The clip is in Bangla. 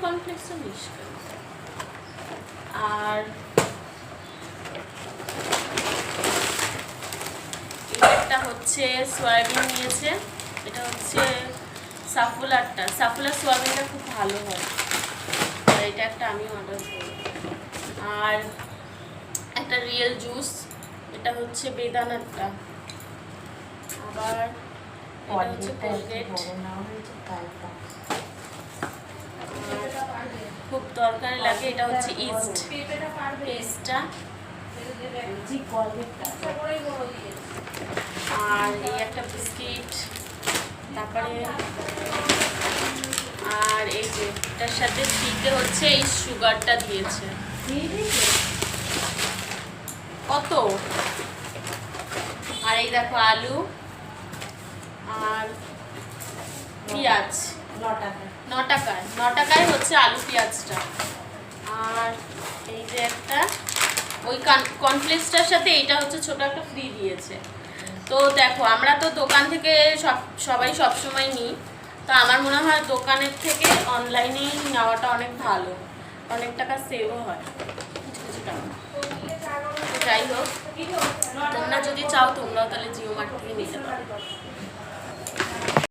কর্নফ্লেক্সটা মিস করি। আর এটা হচ্ছে সয়াবিন নিয়েছে, এটা হচ্ছে সাফুলারটা, সাফুলার সয়াবিনটা খুব ভালো হয়, এটা একটা আমি অর্ডার করি। আর একটা রিয়েল জুস, এটা হচ্ছে বেদানাটা। আবার এটা হচ্ছে কোলগেট, খুব দরকারি লাগে, এটা হচ্ছে ইস্ট, ইস্টটা। আর এই একটা বিস্কিট, তারপরে আর এই যে এটার সাথে ফ্রিতে হচ্ছে এই সুগারটা দিয়েছে। কত? আর এই দেখো আলু আর পেঁয়াজ, 9 টাকায় হচ্ছে আলু পেঁয়াজটা। আর এই যে একটা ওই কর্নফ্লেক্সটার সাথে এইটা হচ্ছে ছোট একটা ফ্রি দিয়েছে। তো দেখো আমরা তো দোকান থেকে সবাই সবসময় নিই, তো আমার মনে হয় দোকানের থেকে অনলাইনেই নেওয়াটা অনেক ভালো, অনেক টাকা সেভও হয়, কিছু টাকা। যাই হোক, তোমরা যদি চাও তোমরাও তাহলে জিও মার্ট থেকে নিতে পারো।